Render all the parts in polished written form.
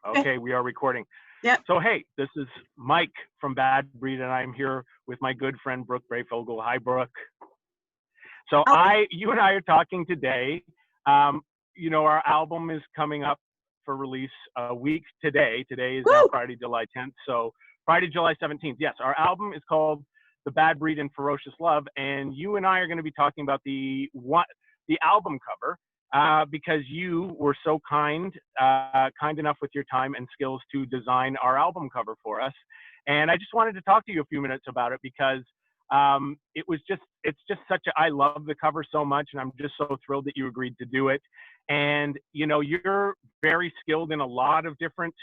Okay. Okay, we are recording. Yep. So, hey, this is Mike from Bad Breed, and I'm here with my good friend, Brooke Breyfogle. Hi, Brooke. So, Oh, you and I are talking today. Our album is coming up for release a week today. Today is now woo! Friday, July 10th. So, Friday, July 17th. Yes, our album is called The Bad Breed and Ferocious Love, and you and I are going to be talking about the album cover. Because you were so kind enough with your time and skills to design our album cover for us. And I just wanted to talk to you a few minutes about it because it's just I love the cover so much, and I'm just so thrilled that you agreed to do it. And, you're very skilled in a lot of different,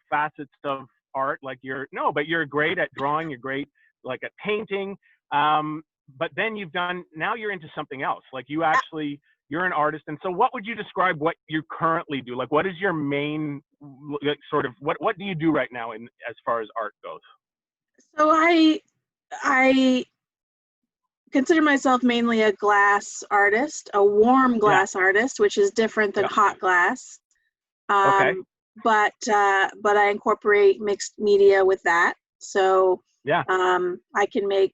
facets of art. Like but you're great at drawing. You're great, like, at painting. But then now you're into something else. Like you're an artist. And so what would you describe what you currently do? Like, what is your main, like, sort of, what do you do right now as far as art goes? So I consider myself mainly a glass artist, a warm glass artist, which is different than hot glass. Okay. But I incorporate mixed media with that. So I can make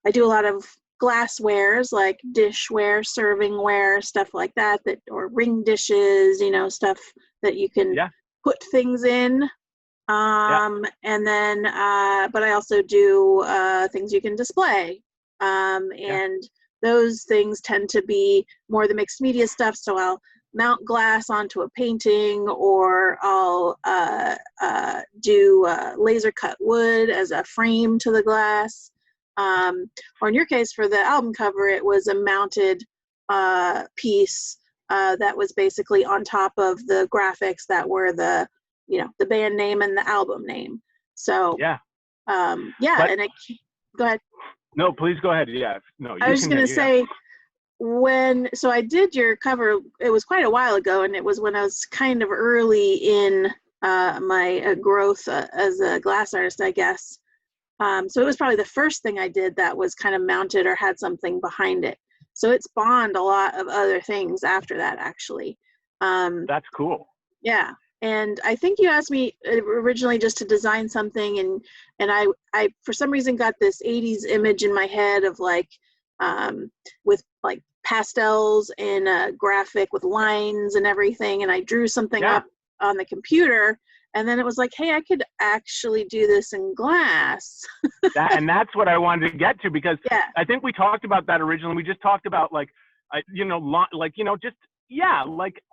I do a lot of glasswares, like dishware, servingware, stuff like that, or ring dishes, stuff that you can put things in. And then, but I also do things you can display. And those things tend to be more the mixed media stuff. So I'll mount glass onto a painting, or I'll do laser cut wood as a frame to the glass. Or in your case, for the album cover, it was a mounted piece that was basically on top of the graphics that were the band name and the album name. So go ahead. No, please go ahead. Yeah, no. I was just gonna say, so I did your cover, it was quite a while ago, and it was when I was kind of early in my growth as a glass artist, I guess. So it was probably the first thing I did that was kind of mounted or had something behind it. So it spawned a lot of other things after that, actually. That's cool. Yeah. And I think you asked me originally just to design something, and I for some reason got this 80s image in my head of with like pastels and a graphic with lines and everything, and I drew something up on the computer. And then it was like, hey, I could actually do this in glass. And that's what I wanted to get to, because I think we talked about that originally. We just talked about like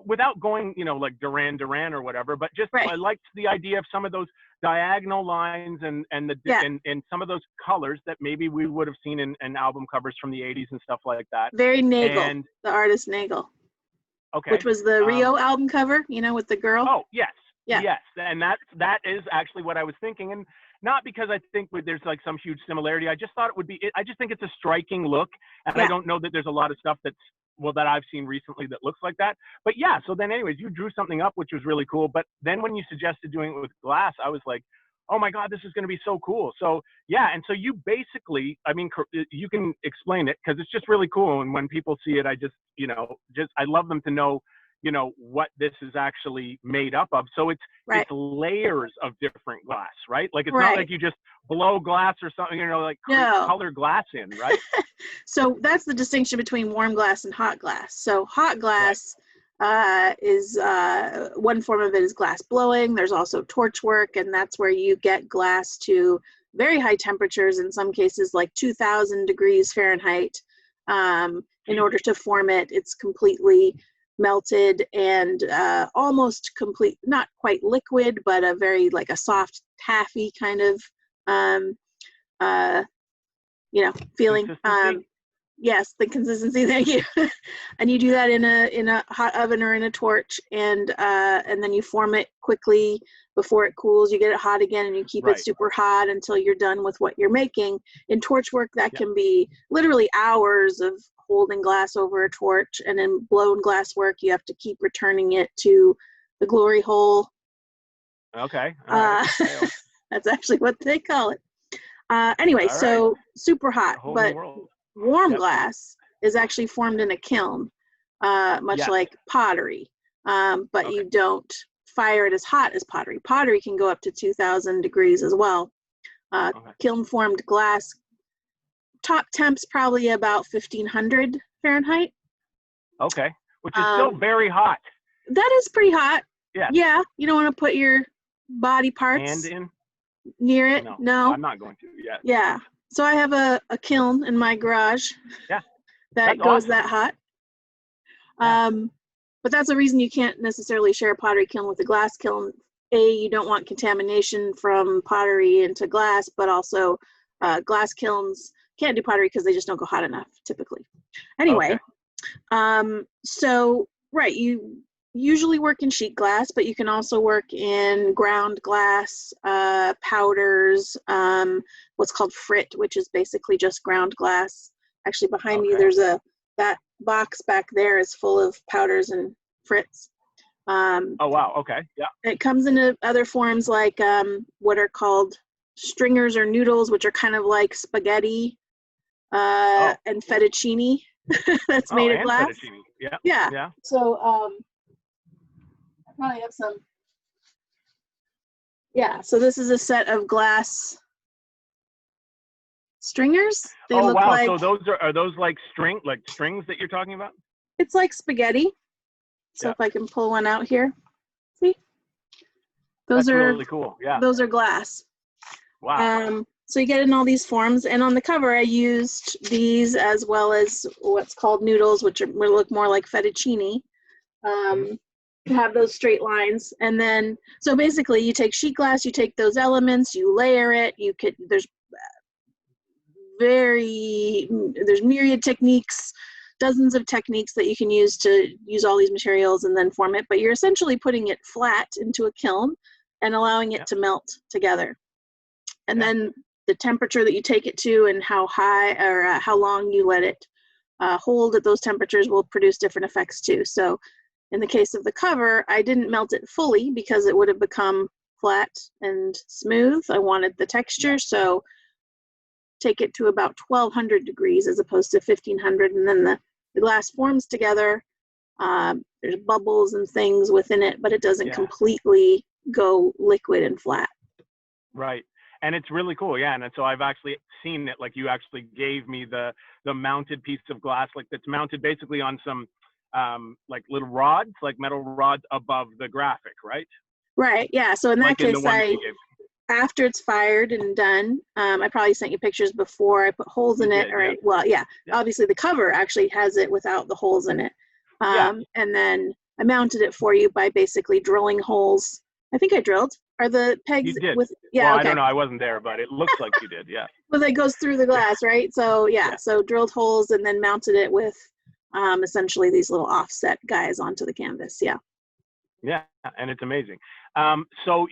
without going, like Duran or whatever, but just I liked the idea of some of those diagonal lines and some of those colors that maybe we would have seen in album covers from the 80s and stuff like that. Very Nagel, the artist Nagel. Okay. Which was the Rio album cover, with the girl. Oh, yes. Yeah. Yes, and that is actually what I was thinking, and not because I think there's like some huge similarity. I just thought it would be. I just think it's a striking look, and I don't know that there's a lot of stuff that I've seen recently that looks like that. But yeah, so then anyways, you drew something up which was really cool. But then when you suggested doing it with glass, I was like, oh my God, this is going to be so cool. So and so you basically, I mean, you can explain it because it's just really cool, and when people see it, I just I love them to know what this is actually made up of. So it's layers of different glass, right? Like it's not like you just blow glass or something, color glass in, right? So that's the distinction between warm glass and hot glass. So hot glass is one form of it is glass blowing. There's also torch work, and that's where you get glass to very high temperatures, in some cases like 2000 degrees Fahrenheit. In order to form it, it's completely melted and almost complete, not quite liquid, but a very like a soft taffy kind of feeling. Yes, the consistency. Thank you. And you do that in a hot oven or in a torch, and then you form it quickly before it cools. You get it hot again, and you keep it super hot until you're done with what you're making. In torch work, that can be literally hours of holding glass over a torch, and in blown glass work, you have to keep returning it to the glory hole. Okay. All right. That's actually what they call it. Anyway, so super hot, but warm glass is actually formed in a kiln, much like pottery. but you don't fire it as hot as pottery. Pottery can go up to 2,000 degrees as well. Kiln formed glass, top temp's probably about 1,500 Fahrenheit. Okay, which is still very hot. That is pretty hot. Yeah. Yeah, you don't want to put your body parts Hand in? Near it. No. I'm not going to. Yeah. Yeah. So I have a kiln in my garage. Yeah. That goes that hot. Yeah. But that's a reason you can't necessarily share a pottery kiln with a glass kiln. You don't want contamination from pottery into glass, but also glass kilns can't do pottery because they just don't go hot enough typically. Anyway, so right, you usually work in sheet glass, but you can also work in ground glass, powders, what's called frit, which is basically just ground glass. Actually, behind me, there's that box back there is full of powders and frits. Oh, wow. Okay. Yeah. It comes in other forms like what are called stringers or noodles, which are kind of like spaghetti and fettuccine that's made of glass. Yeah. Yeah. Yeah. So I probably have some. Yeah. So this is a set of glass stringers. They look like, so those are those like strings that you're talking about? It's like spaghetti. So if I can pull one out here, see? Those are really cool. Yeah. Those are glass. Wow. So you get in all these forms, and on the cover I used these as well as what's called noodles, which look more like fettuccine. To have those straight lines, and then so basically you take sheet glass, you take those elements, you layer it. There's myriad techniques, dozens of techniques that you can use to use all these materials and then form it, but you're essentially putting it flat into a kiln and allowing it to melt together. And then the temperature that you take it to and how high or how long you let it hold at those temperatures will produce different effects too. So in the case of the cover, I didn't melt it fully because it would have become flat and smooth. I wanted the texture, so take it to about 1,200 degrees as opposed to 1,500, and then the glass forms together. There's bubbles and things within it, but it doesn't completely go liquid and flat. Right. And it's really cool. Yeah. And so I've actually seen it, like you actually gave me the mounted piece of glass, like that's mounted basically on some like little rods, like metal rods above the graphic, right? Right. Yeah. So in that case, after it's fired and done, I probably sent you pictures before I put holes in it. Obviously the cover actually has it without the holes in it. And then I mounted it for you by basically drilling holes. I think I drilled. Are the pegs you did. with? Yeah. Well, I don't know. I wasn't there, but it looks like you did. Yeah. Well, it goes through the glass, right? So so drilled holes and then mounted it with essentially these little offset guys onto the canvas. Yeah. Yeah, and it's amazing. So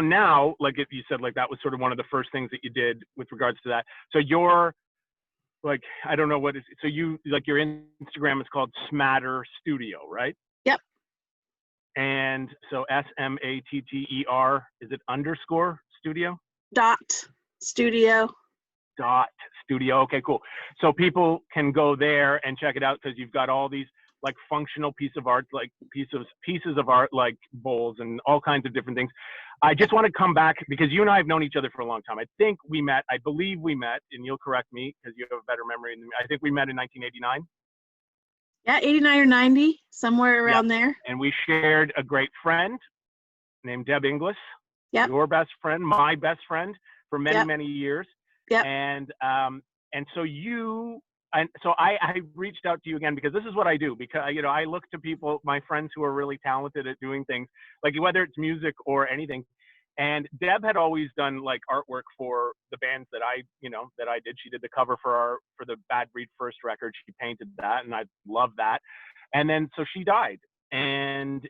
now, like if you said, like that was sort of one of the first things that you did with regards to that. So you're like, I don't know what is. So you like your Instagram is called Smatter Studio, right? Yep. And so SMATTER, is it _ studio? Studio. Studio. Okay, cool. So people can go there and check it out because you've got all these like functional pieces of art, like pieces of art, like bowls and all kinds of different things. I just want to come back because you and I have known each other for a long time. I believe we met, and you'll correct me because you have a better memory than me. I think we met in 1989. Yeah, 89 or 90, somewhere around there. And we shared a great friend named Deb Inglis. Yep. Your best friend, my best friend for many, many years. Yep. And so I reached out to you again because this is what I do, because I look to people, my friends who are really talented at doing things, like whether it's music or anything. And Deb had always done like artwork for the bands that I did. She did the cover for the Bad Breed first record. She painted that, and I love that. And then so she died, and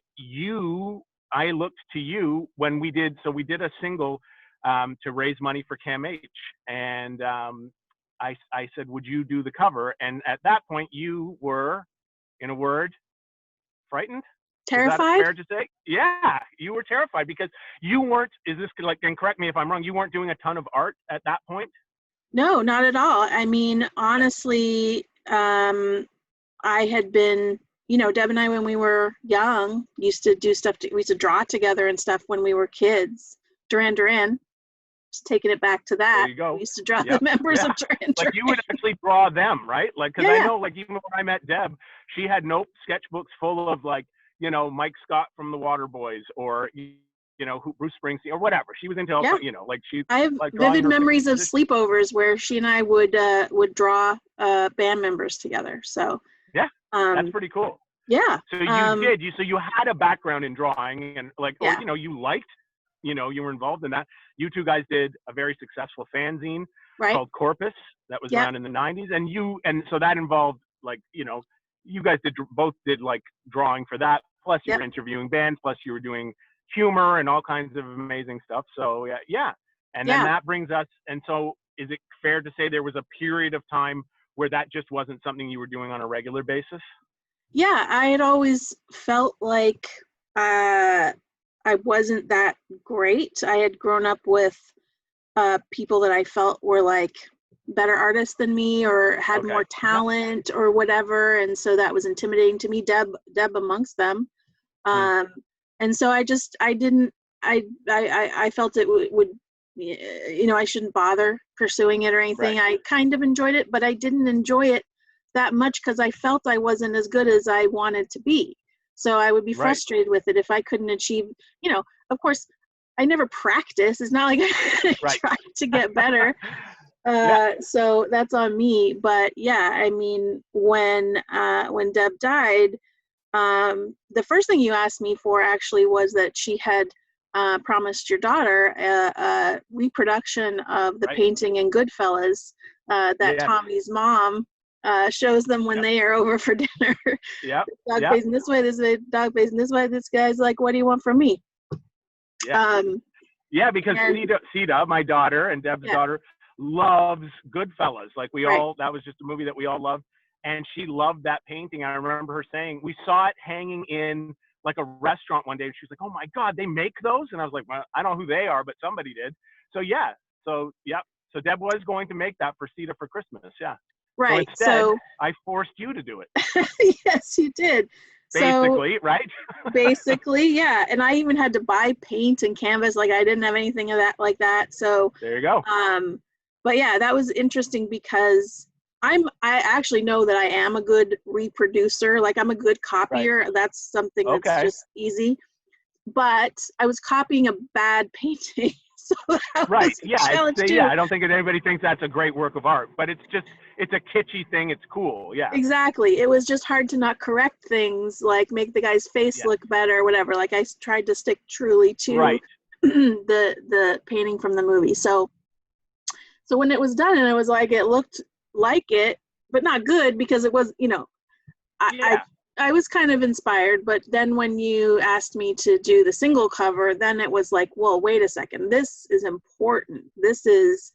I looked to you when we did a single to raise money for CAMH, and I said, would you do the cover? And at that point, you were, in a word, frightened? Terrified? Is that fair to say? Yeah, you were terrified because you weren't, and correct me if I'm wrong, you weren't doing a ton of art at that point? No, not at all. I mean, honestly, I had been, Deb and I, when we were young, used to do stuff. We used to draw together and stuff when we were kids. Duran Duran, just taking it back to that. There you go. We used to draw the members of Duran Duran. Like you would actually draw them, right? Like, because I know, like, even when I met Deb, she had sketchbooks full of, like, Mike Scott from the Waterboys, or Bruce Springsteen or whatever. She was into, like she. I have like vivid memories of sleepovers where she and I would draw band members together. So yeah, that's pretty cool. Yeah. So you had a background in drawing, and like, you liked, you were involved in that. You two guys did a very successful fanzine called Corpus that was around in the 90s, and so that involved, like, you guys both did like drawing for that. Plus you were interviewing bands. Plus you were doing humor and all kinds of amazing stuff. So yeah. And then that brings us. And so, is it fair to say there was a period of time where that just wasn't something you were doing on a regular basis? Yeah, I had always felt like I wasn't that great. I had grown up with people that I felt were like better artists than me, or had more talent or whatever, and so that was intimidating to me. Deb amongst them. And so I felt it would I shouldn't bother pursuing it or anything. I kind of enjoyed it, but I didn't enjoy it that much because I felt I wasn't as good as I wanted to be. So I would be frustrated with it if I couldn't achieve, of course, I never practice. It's not like I tried to get better. So that's on me. But yeah, I mean, when Deb died, the first thing you asked me for actually was that she had promised your daughter a reproduction of the painting in Goodfellas that Tommy's mom shows them when they are over for dinner. Dog facing this way, dog facing this way. This guy's like, what do you want from me? Because Sita, my daughter, and Deb's daughter, loves Goodfellas. Like that was just a movie that we all loved. And she loved that painting. I remember her saying, we saw it hanging in like a restaurant one day. And she was like, oh my God, they make those? And I was like, well, I don't know who they are, but somebody did. So So Deb was going to make that for Sita for Christmas. Yeah. Right. So instead, I forced you to do it. Yes, you did. Basically, right? Basically, yeah. And I even had to buy paint and canvas. Like I didn't have anything of that like that. So there you go. But yeah, that was interesting because I actually know that I am a good reproducer. Like I'm a good copier. That's something that's just easy. But I was copying a bad painting. So that was a challenge too. I don't think anybody thinks that's a great work of art, but it's a kitschy thing. It's cool. Yeah. Exactly. It was just hard to not correct things, like make the guy's face look better or whatever. Like I tried to stick truly to the painting from the movie. So when it was done and it was like, it looked like it, but not good because it was, I was kind of inspired, but then when you asked me to do the single cover, then it was like, well, wait a second, this is important. This is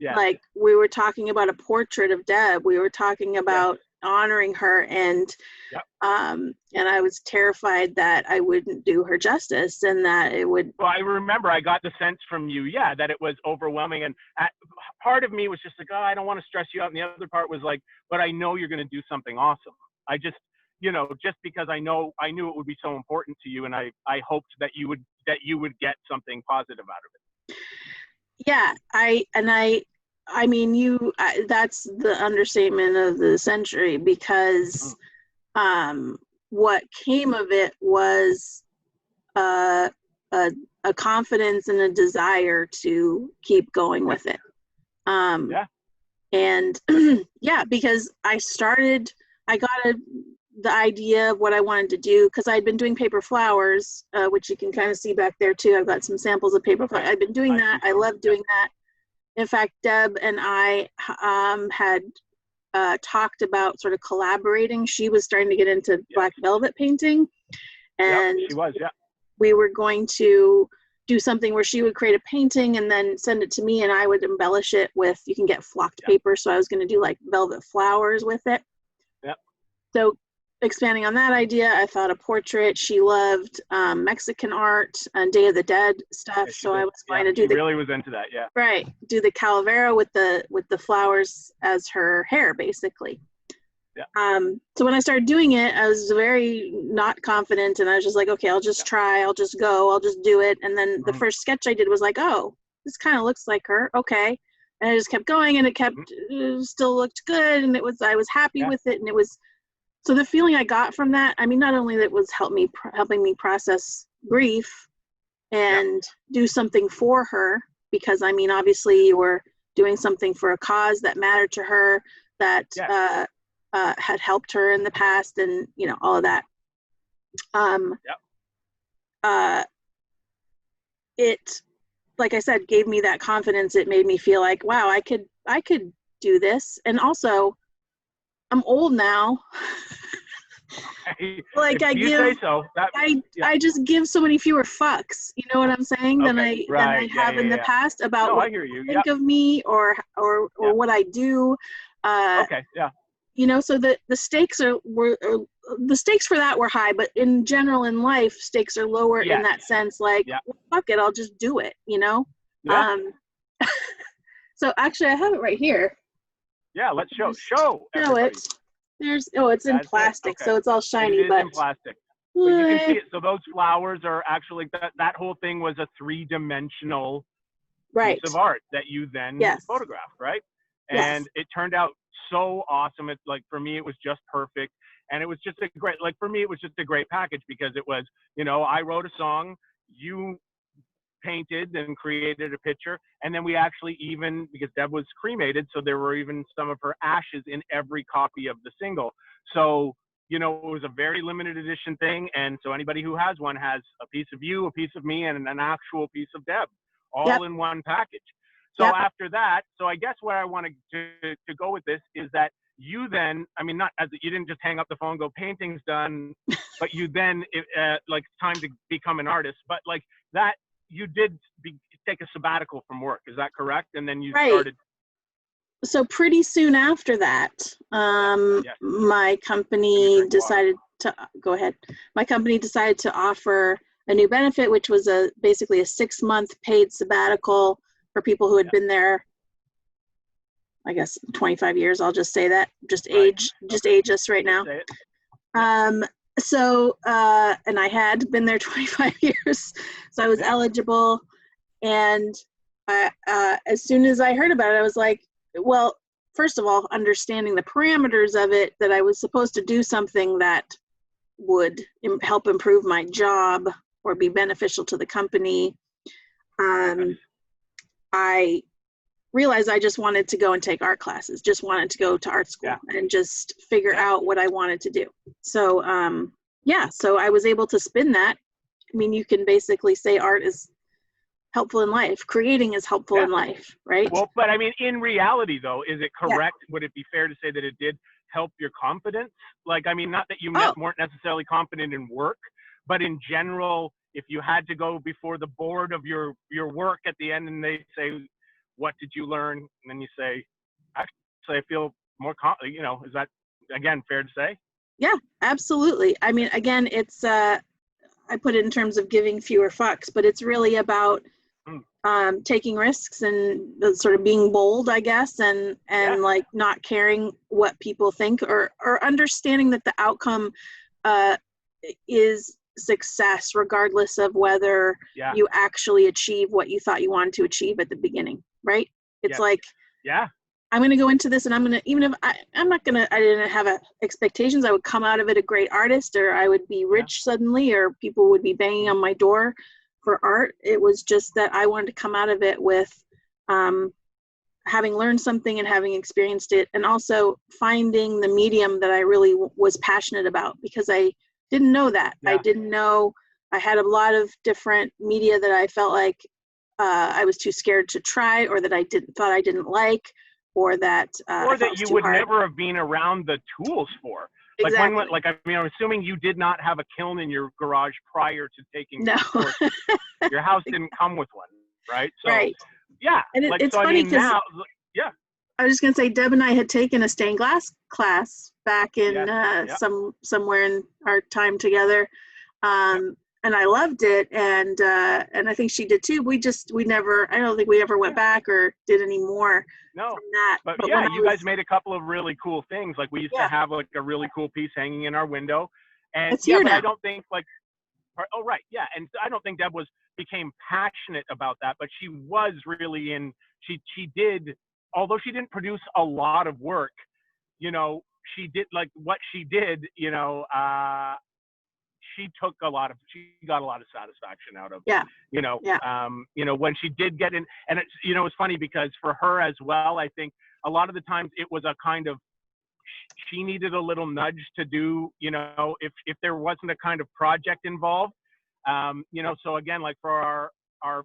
like, we were talking about a portrait of Deb. We were talking about honoring her, and I was terrified that I wouldn't do her justice and that it would. Well, I remember I got the sense from you, that it was overwhelming, and part of me was just like, oh, I don't want to stress you out, and the other part was like, but I know you're going to do something awesome. I just, just because I knew it would be so important to you, and I hoped that you would get something positive out of it. Yeah, I mean, that's the understatement of the century, because what came of it was a confidence and a desire to keep going with it. And because I got the idea of what I wanted to do, because I'd been doing paper flowers, which you can kind of see back there too. I've got some samples of paper flowers. I've been doing that. I love doing that. In fact, Deb and I had talked about sort of collaborating. She was starting to get into black velvet painting, and she was, we were going to do something where she would create a painting and then send it to me, and I would embellish it with, you can get flocked paper. So I was going to do like velvet flowers with it. So expanding on that idea, I thought a portrait. She loved Mexican art and Day of the Dead stuff. So I was going to do really was into that. Yeah. Right. Do the calavera with the flowers as her hair, basically. So when I started doing it, I was very not confident, and I was just like, okay, I'll just try, I'll just go, I'll just do it. And then the first sketch I did was like, oh, this kind of looks like her. Okay. And I just kept going, and it still looked good. And I was happy with it. And it was, so the feeling I got from that, I mean, not only that it was helping me process grief and do something for her, because I mean, obviously you were doing something for a cause that mattered to her, that, had helped her in the past, and you know, all of that. It, like I said, gave me that confidence. It made me feel like, wow, I could do this. And also, I'm old now. Like I just give so many fewer fucks. You know what I'm saying? Than I have in the past about what you think of me or what I do. You know, so the stakes the stakes for that were high, but in general in life, stakes are lower in that sense. Like, well, fuck it, I'll just do it. You know. So actually, I have it right here. Yeah, let's show it. It's in plastic, so it's all shiny. It is in plastic. But you can see it. So those flowers are actually that whole thing was a 3-dimensional piece of art that you then photographed, right? And it turned out so awesome. It's like, for me, it was just perfect. And it was just for me, it was just a great package, because it was, you know, I wrote a song, you painted and created a picture, and then we actually even, because Deb was cremated, so there were even some of her ashes in every copy of the single. So, you know, it was a very limited edition thing. And so anybody who has one has a piece of you, a piece of me, and an actual piece of Deb, all in one package. So after that, so I guess where I wanted to go with this is that you then, I mean, you didn't just hang up the phone and go, painting's done, but you then, like, time to become an artist. But like that, you did take a sabbatical from work. Is that correct? And then you started. So pretty soon after that, my company decided to go ahead. My company decided to offer a new benefit, which was basically a 6-month paid sabbatical for people who had been there, I guess, 25 years. I'll just say that. Just age us right now. So, and I had been there 25 years, so I was eligible. And as soon as I heard about it, I was like, well, first of all, understanding the parameters of it, that I was supposed to do something that would help improve my job or be beneficial to the company. I realized I just wanted to go and take art classes, just wanted to go to art school and just figure out what I wanted to do. So, so I was able to spin that. I mean, you can basically say art is helpful in life. Creating is helpful in life, right? Well, but I mean, in reality, though, is it correct? Would it be fair to say that it did help your confidence? Like, I mean, not that you weren't necessarily confident in work, but in general, if you had to go before the board of your work at the end and they say, what did you learn? And then you say, actually, I feel more, you know, is that, again, fair to say? Yeah, absolutely. I mean, again, it's, I put it in terms of giving fewer fucks, but it's really about taking risks and sort of being bold, I guess, and like not caring what people think, or understanding that the outcome is success, regardless of whether you actually achieve what you thought you wanted to achieve at the beginning, right? It's like, I'm going to go into this, and I'm going to, even if I didn't have expectations, I would come out of it a great artist, or I would be rich suddenly, or people would be banging on my door for art. It was just that I wanted to come out of it with having learned something and having experienced it, and also finding the medium that I really was passionate about, because I didn't know that. I didn't know. I had a lot of different media that I felt like I was too scared to try, or that I thought I didn't like, or that you would never have been around the tools for. Like, exactly. like, I mean, I'm assuming you did not have a kiln in your garage prior to taking no. Your house didn't come with one, right? So, And like, it's so, funny because I was just gonna say, Deb and I had taken a stained glass class back in somewhere in our time together, and I loved it, and I think she did too. I don't think we ever went back or did any more No. from that. But yeah, you guys made a couple of really cool things. Like we used to have like a really cool piece hanging in our window, and it's here but now. I don't think like, oh right, yeah, and I don't think Deb became passionate about that, but she was really she did, although she didn't produce a lot of work, you know, she did like what she did, you know, she got a lot of satisfaction out of, you know, when she did get in. And it's, you know, it's funny because for her as well, I think a lot of the times it was a kind of, she needed a little nudge to do, you know, if there wasn't a kind of project involved, you know, so again, like for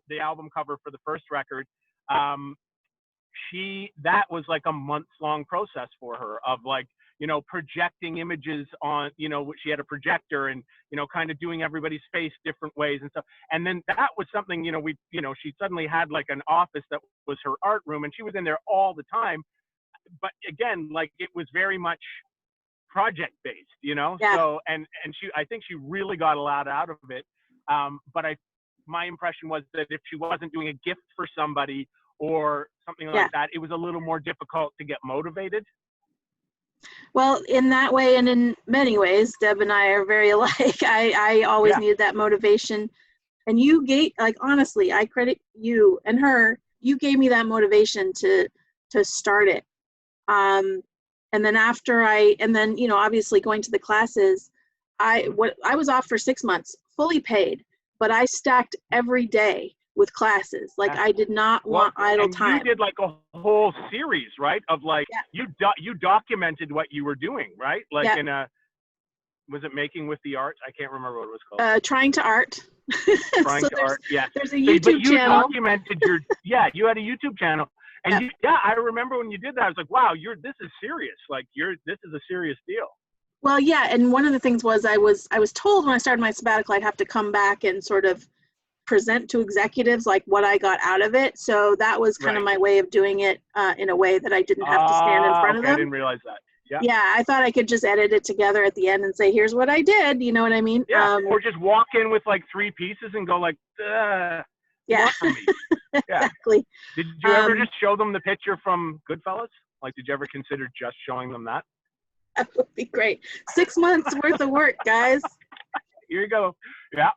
the album cover for the first record, that was like a months-long process for her of like, you know, projecting images on, you know, she had a projector and, you know, kind of doing everybody's face different ways and stuff. And then that was something, you know, she suddenly had like an office that was her art room, and she was in there all the time. But again, like it was very much project based, you know? So, and I think she really got a lot out of it. But my impression was that if she wasn't doing a gift for somebody or something like that, it was a little more difficult to get motivated. Well, in that way, and in many ways, Deb and I are very alike. I always needed that motivation. And you gave, like, honestly, I credit you and her, you gave me that motivation to start it. And then you know, obviously going to the classes, I was off for 6 months, fully paid, but I stacked every day with classes. Like I did not want idle time. You did like a whole series, right? Of like, you documented what you were doing, right? Like in was it Making with the Art? I can't remember what it was called. Trying to Art. Trying to Art, There's a YouTube channel. Documented you had a YouTube channel. And I remember when you did that, I was like, wow, this is serious. Like this is a serious deal. Well, yeah. And one of the things was I was told when I started my sabbatical, I'd have to come back and sort of present to executives like what I got out of it. So that was kind of my way of doing it in a way that I didn't have to stand in front of them. I didn't realize that. Yeah, I thought I could just edit it together at the end and say, here's what I did. You know what I mean? Yeah, or just walk in with like 3 pieces and go like, for me. Exactly. Did you ever just show them the picture from Goodfellas? Like, did you ever consider just showing them that? That would be great. 6 months worth of work, guys. Here you go. Yeah.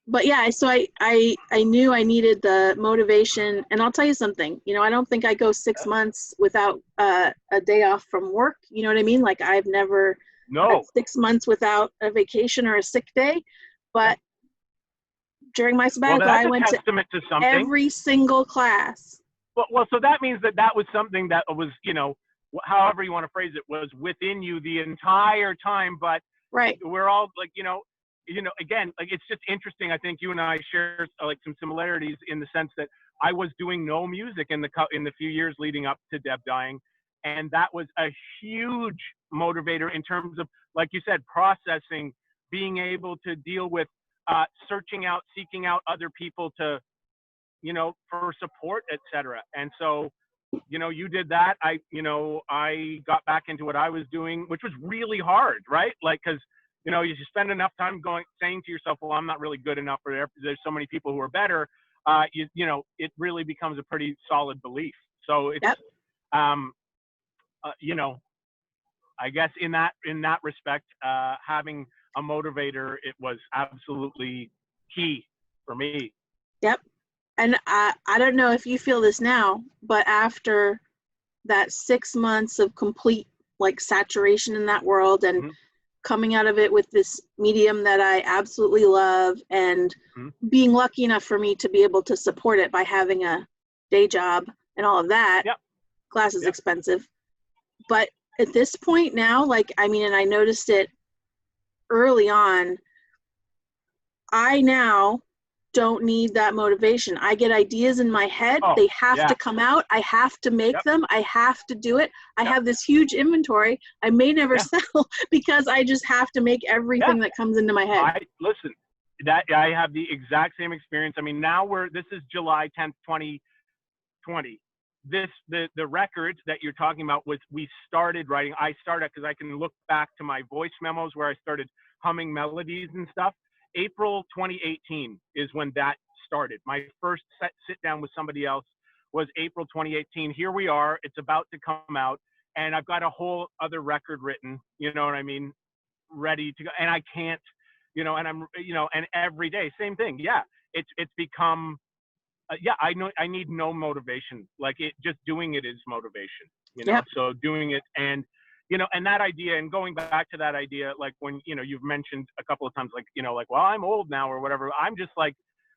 But yeah, so I knew I needed the motivation, and I'll tell you something, you know, I don't think I go 6 months without a day off from work. You know what I mean? Like I've never had 6 months without a vacation or a sick day, but during my sabbatical, I went to every single class. Well, so that means that was something that was, you know, however you want to phrase it, was within you the entire time. But we're all like, you know, again, like it's just interesting. I think you and I share like some similarities in the sense that I was doing no music in the few years leading up to Deb dying, and that was a huge motivator in terms of, like you said, processing, being able to deal with seeking out other people to, you know, for support, etc. And so, you know, you did that. I got back into what I was doing, which was really hard, right? Like, because you know, you spend enough time saying to yourself, well, I'm not really good enough, or there's so many people who are better. You know, it really becomes a pretty solid belief. So it's, you know, I guess in that respect, having a motivator, it was absolutely key for me. Yep. And I don't know if you feel this now, but after that 6 months of complete like saturation in that world and coming out of it with this medium that I absolutely love, and being lucky enough for me to be able to support it by having a day job and all of that. Class is expensive. But at this point now, like, I mean, and I noticed it early on, I now don't need that motivation. I get ideas in my head. They have to come out. I have to make them. I have to do it. I have this huge inventory I may never sell because I just have to make everything that comes into my head. I have the exact same experience. I mean, now this is July 10th, 2020. The record that you're talking about we started writing. I started because I can look back to my voice memos where I started humming melodies and stuff. April 2018 is when that started. My first sit down with somebody else was April 2018. Here we are. It's about to come out, and I've got a whole other record written. You know what I mean? Ready to go, and I can't. And I'm, and every day, same thing. Yeah, it's become. I know I need no motivation. Like just doing it is motivation. Yep. So doing it, and and that idea, and going back to that idea, like when you've mentioned a couple of times, like well, I'm old now or whatever. I'm just like,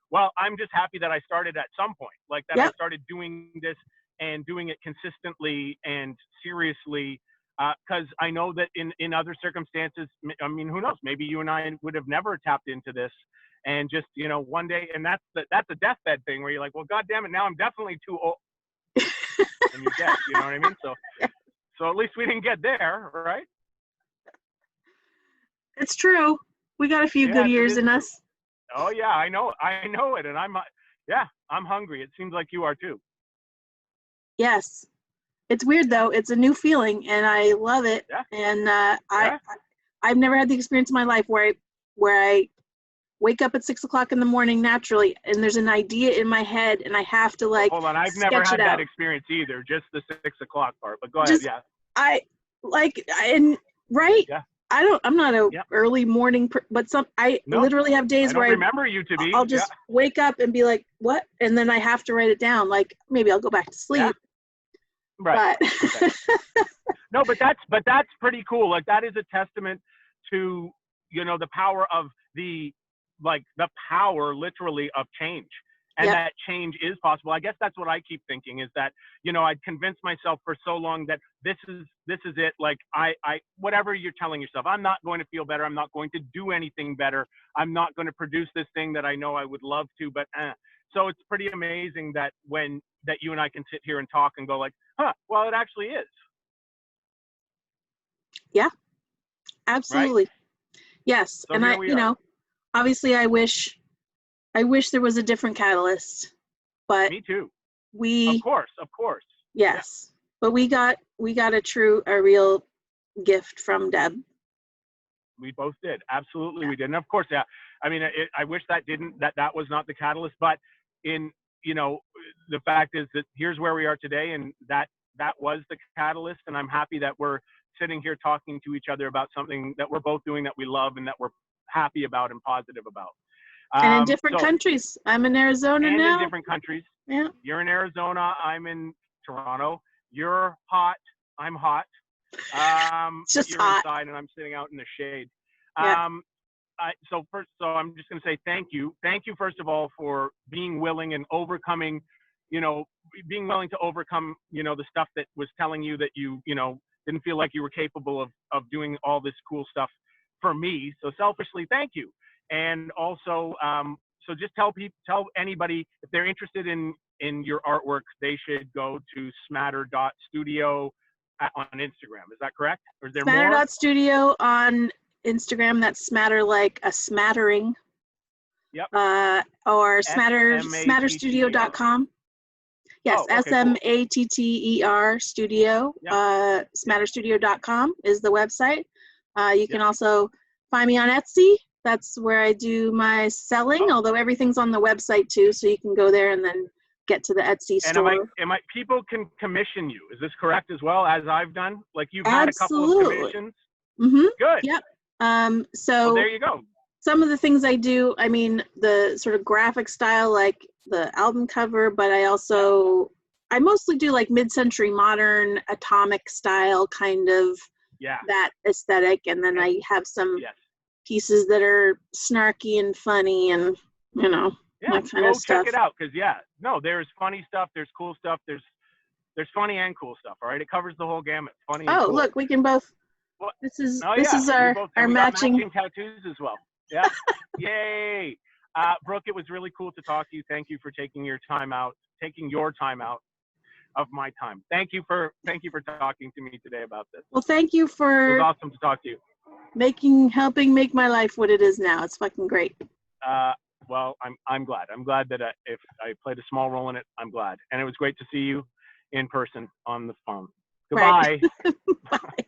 well, I'm just happy that I started at some point, like that. Yep. I started doing this and doing it consistently and seriously. Because I know that in other circumstances, I mean, who knows? Maybe you and I would have never tapped into this, and just one day, and that's a deathbed thing where you're like, well, God damn it, now I'm definitely too old, and you're dead. You know what I mean? So at least we didn't get there, right? It's true. We got a few good years in us. Oh yeah, I know it, and I'm hungry. It seems like you are too. Yes. It's weird though. It's a new feeling, and I love it. Yeah. And I've never had the experience in my life where I wake up at 6 o'clock in the morning naturally, and there's an idea in my head, and I have to like. Hold on, I've never had that experience either. Just the 6 o'clock part. But go ahead. Yeah. I'm not a early morning, but literally have days where I remember you to be. I'll just wake up and be like, what? And then I have to write it down. Like maybe I'll go back to sleep. Yeah. Right. But No, but that's pretty cool. Like that is a testament to the power of the power literally of change, and that change is possible. I guess that's what I keep thinking, is that I'd convinced myself for so long that this is it. Like I whatever you're telling yourself, I'm not going to feel better. I'm not going to do anything better. I'm not going to produce this thing that I know I would love to, but so it's pretty amazing that that you and I can sit here and talk and go like, well, it actually is. Yeah, absolutely. Right? Yes. So and obviously I wish there was a different catalyst, but me too. Of course. Yes. Yeah. But we got a real gift from Deb. We both did. Absolutely. Yeah. We did. And of course, yeah. I mean, I wish that was not the catalyst, but the fact is that here's where we are today, and that was the catalyst. And I'm happy that we're sitting here talking to each other about something that we're both doing that we love and that we're happy about and positive about. And in different countries. I'm in Arizona now. And in different countries. Yeah. You're in Arizona. I'm in Toronto. You're hot. I'm hot. Just you're hot. Inside, and I'm sitting out in the shade. Yeah. So I'm just going to say thank you. Thank you, first of all, for being willing and overcoming, being willing to overcome, the stuff that was telling you that you didn't feel like you were capable of doing all this cool stuff for me. So selfishly, thank you. And also, so just tell anybody if they're interested in your artwork, they should go to smatter.studio on Instagram. Is that correct? Or is there more? Smatter.studio on Instagram. That's smatter like a smattering. Yep. Or smatterstudio.com. Yes, okay, SMATTER studio. Yep. Smatterstudio.com is the website. You can also find me on Etsy. That's where I do my selling, although everything's on the website too, so you can go there and then get to the Etsy store. And people can commission you. Is this correct as well, as I've done? Like you've had a couple of commissions? Mm-hmm. Good. Yep. So there you go. Some of the things I do, I mean, the sort of graphic style, like the album cover, but I mostly do like mid-century modern atomic style kind of that aesthetic. And then I have some pieces that are snarky and funny and, that kind of stuff. Check it out. Cause there's funny stuff. There's cool stuff. There's funny and cool stuff. All right. It covers the whole gamut. Funny and cool. Look, we can both. Well, this is our matching tattoos as well. Yeah. Yay. Brooke, it was really cool to talk to you. Thank you for taking your time out of my time. Thank you for talking to me today about this. Well, thank you for. It was awesome to talk to you. Helping make my life what it is now. It's fucking great. Well, I'm glad. I'm glad that if I played a small role in it, I'm glad. And it was great to see you in person on the phone. Goodbye. Right. Bye.